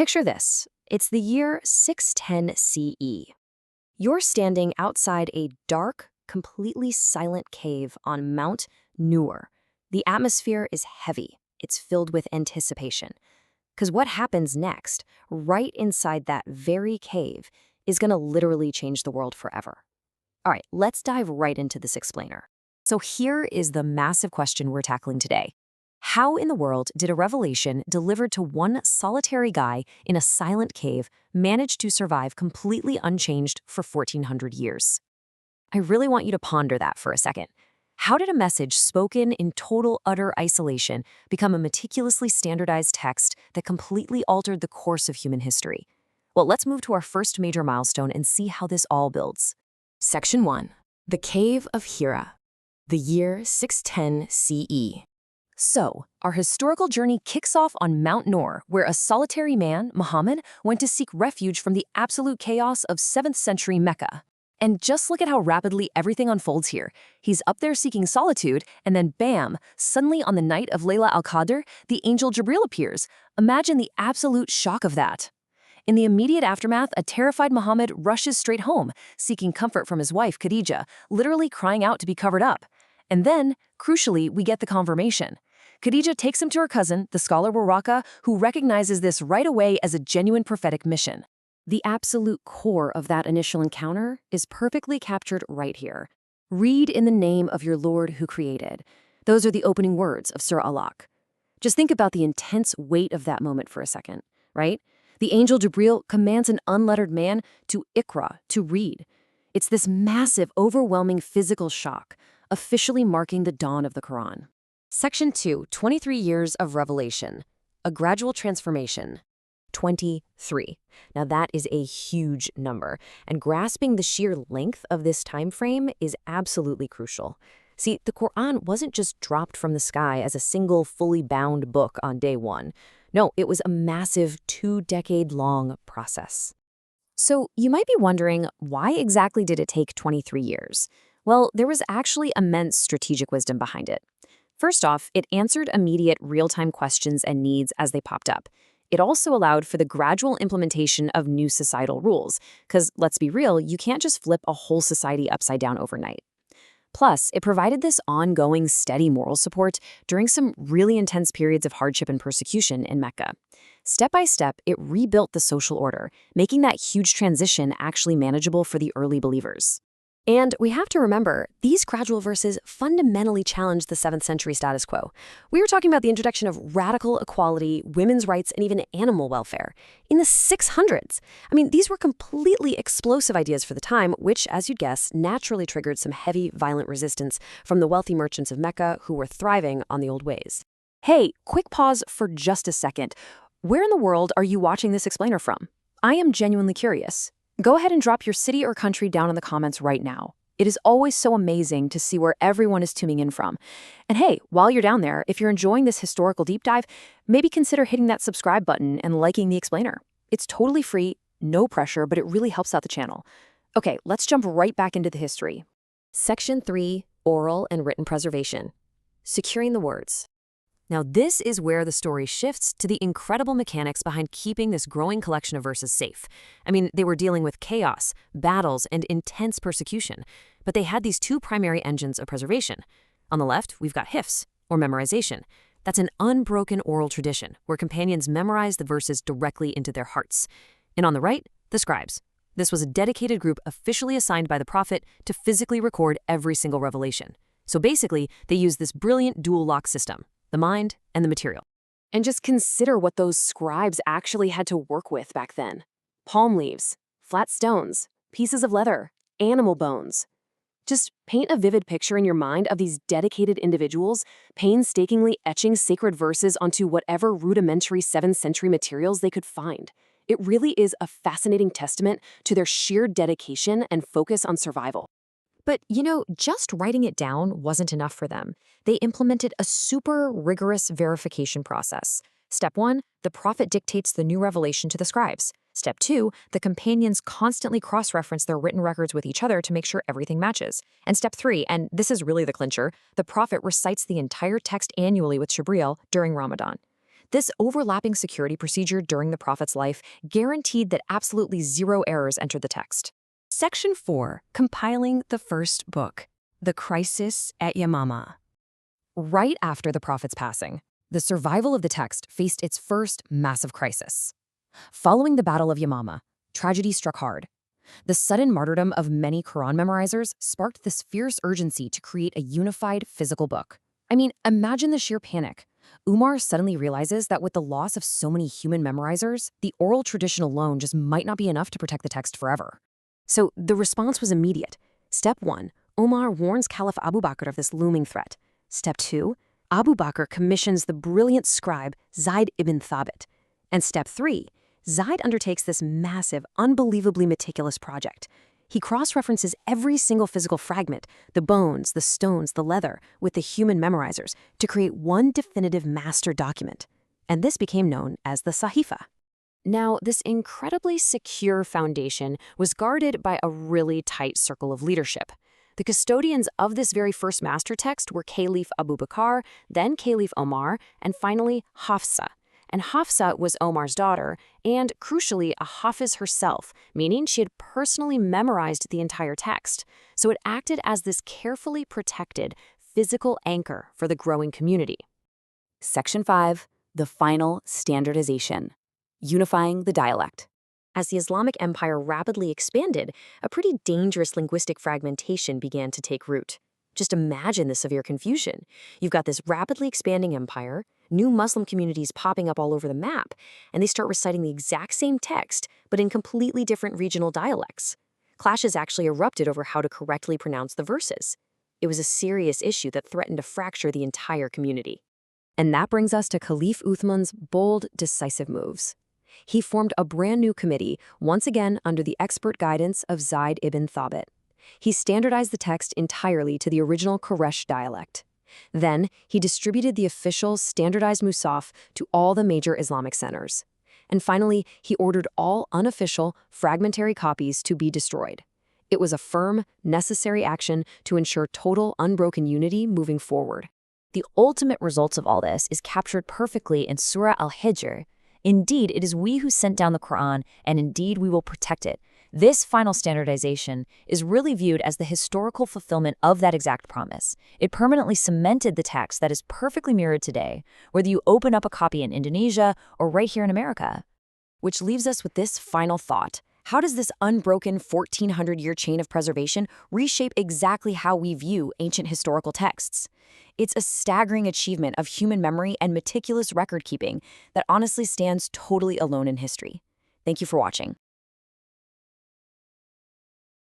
Picture this. It's the year 610 CE. You're standing outside a dark, completely silent cave on Mount Nur. The atmosphere is heavy. It's filled with anticipation. Because what happens next, right inside that very cave, is going to literally change the world forever. All right, let's dive right into this explainer. So here is the massive question we're tackling today. How in the world did a revelation delivered to one solitary guy in a silent cave manage to survive completely unchanged for 1400 years? I really want you to ponder that for a second. How did a message spoken in total, utter isolation become a meticulously standardized text that completely altered the course of human history? Well, let's move to our first major milestone and see how this all builds. Section 1. The Cave of Hira. The year 610 CE. So, our historical journey kicks off on Mount Nur, where a solitary man, Muhammad, went to seek refuge from the absolute chaos of 7th century Mecca. And just look at how rapidly everything unfolds here. He's up there seeking solitude, and then bam, suddenly on the night of Layla al-Qadr, the angel Jibril appears. Imagine the absolute shock of that. In the immediate aftermath, a terrified Muhammad rushes straight home, seeking comfort from his wife, Khadija, literally crying out to be covered up. And then, crucially, we get the confirmation. Khadija takes him to her cousin, the scholar Waraka, who recognizes this right away as a genuine prophetic mission. The absolute core of that initial encounter is perfectly captured right here. Read in the name of your Lord who created. Those are the opening words of Surah Alaq. Just think about the intense weight of that moment for a second, right? The angel Jibril commands an unlettered man to Iqra, to read. It's this massive, overwhelming physical shock, officially marking the dawn of the Quran. Section 2, 23 Years of Revelation. A Gradual Transformation. 23. Now that is a huge number, and grasping the sheer length of this time frame is absolutely crucial. See, the Quran wasn't just dropped from the sky as a single fully bound book on day one. No, it was a massive 2-decade-long process. So you might be wondering, why exactly did it take 23 years? Well, there was actually immense strategic wisdom behind it. First off, it answered immediate real-time questions and needs as they popped up. It also allowed for the gradual implementation of new societal rules, because let's be real, you can't just flip a whole society upside down overnight. Plus, it provided this ongoing, steady moral support during some really intense periods of hardship and persecution in Mecca. Step by step, it rebuilt the social order, making that huge transition actually manageable for the early believers. And we have to remember, these gradual verses fundamentally challenged the 7th century status quo. We were talking about the introduction of radical equality, women's rights, and even animal welfare in the 600s. I mean, these were completely explosive ideas for the time, which, as you'd guess, naturally triggered some heavy, violent resistance from the wealthy merchants of Mecca who were thriving on the old ways. Hey, quick pause for just a second. Where in the world are you watching this explainer from? I am genuinely curious. Go ahead and drop your city or country down in the comments right now. It is always so amazing to see where everyone is tuning in from. And hey, while you're down there, if you're enjoying this historical deep dive, maybe consider hitting that subscribe button and liking the explainer. It's totally free, no pressure, but it really helps out the channel. Okay, let's jump right back into the history. Section 3, Oral and Written Preservation. Securing the words. Now this is where the story shifts to the incredible mechanics behind keeping this growing collection of verses safe. I mean, they were dealing with chaos, battles, and intense persecution, but they had these two primary engines of preservation. On the left, we've got hifz, or memorization. That's an unbroken oral tradition where companions memorize the verses directly into their hearts. And on the right, the scribes. This was a dedicated group officially assigned by the prophet to physically record every single revelation. So basically, they used this brilliant dual lock system. The mind and the material. And just consider what those scribes actually had to work with back then. Palm leaves, flat stones, pieces of leather, animal bones. Just paint a vivid picture in your mind of these dedicated individuals painstakingly etching sacred verses onto whatever rudimentary 7th century materials they could find. It really is a fascinating testament to their sheer dedication and focus on survival. But, just writing it down wasn't enough for them. They implemented a super rigorous verification process. Step 1, the prophet dictates the new revelation to the scribes. Step 2, the companions constantly cross-reference their written records with each other to make sure everything matches. And Step 3, and this is really the clincher, the prophet recites the entire text annually with Jibril during Ramadan. This overlapping security procedure during the Prophet's life guaranteed that absolutely zero errors entered the text. Section 4. Compiling the first book. The Crisis at Yamama. Right after the Prophet's passing, the survival of the text faced its first massive crisis. Following the Battle of Yamama, tragedy struck hard. The sudden martyrdom of many Quran memorizers sparked this fierce urgency to create a unified physical book. I mean, imagine the sheer panic. Umar suddenly realizes that with the loss of so many human memorizers, the oral tradition alone just might not be enough to protect the text forever. So the response was immediate. Step 1, Omar warns Caliph Abu Bakr of this looming threat. Step 2, Abu Bakr commissions the brilliant scribe Zayd ibn Thabit. And step 3, Zayd undertakes this massive, unbelievably meticulous project. He cross-references every single physical fragment, the bones, the stones, the leather, with the human memorizers to create one definitive master document. And this became known as the Sahifa. Now, this incredibly secure foundation was guarded by a really tight circle of leadership. The custodians of this very first master text were Caliph Abu Bakr, then Caliph Omar, and finally Hafsa. And Hafsa was Omar's daughter, and crucially, a Hafiz herself, meaning she had personally memorized the entire text. So it acted as this carefully protected physical anchor for the growing community. Section 5. The final standardization. Unifying the dialect. As the Islamic Empire rapidly expanded, a pretty dangerous linguistic fragmentation began to take root. Just imagine the severe confusion. You've got this rapidly expanding empire, new Muslim communities popping up all over the map, and they start reciting the exact same text, but in completely different regional dialects. Clashes actually erupted over how to correctly pronounce the verses. It was a serious issue that threatened to fracture the entire community. And that brings us to Caliph Uthman's bold, decisive moves. He formed a brand new committee, once again under the expert guidance of Zayd ibn Thabit. He standardized the text entirely to the original Quraysh dialect. Then, he distributed the official standardized Musaf to all the major Islamic centers. And finally, he ordered all unofficial, fragmentary copies to be destroyed. It was a firm, necessary action to ensure total, unbroken unity moving forward. The ultimate results of all this is captured perfectly in Surah Al-Hijr. Indeed, it is we who sent down the Quran, and indeed we will protect it. This final standardization is really viewed as the historical fulfillment of that exact promise. It permanently cemented the text that is perfectly mirrored today, whether you open up a copy in Indonesia or right here in America. Which leaves us with this final thought. How does this unbroken 1,400-year chain of preservation reshape exactly how we view ancient historical texts? It's a staggering achievement of human memory and meticulous record-keeping that honestly stands totally alone in history. Thank you for watching.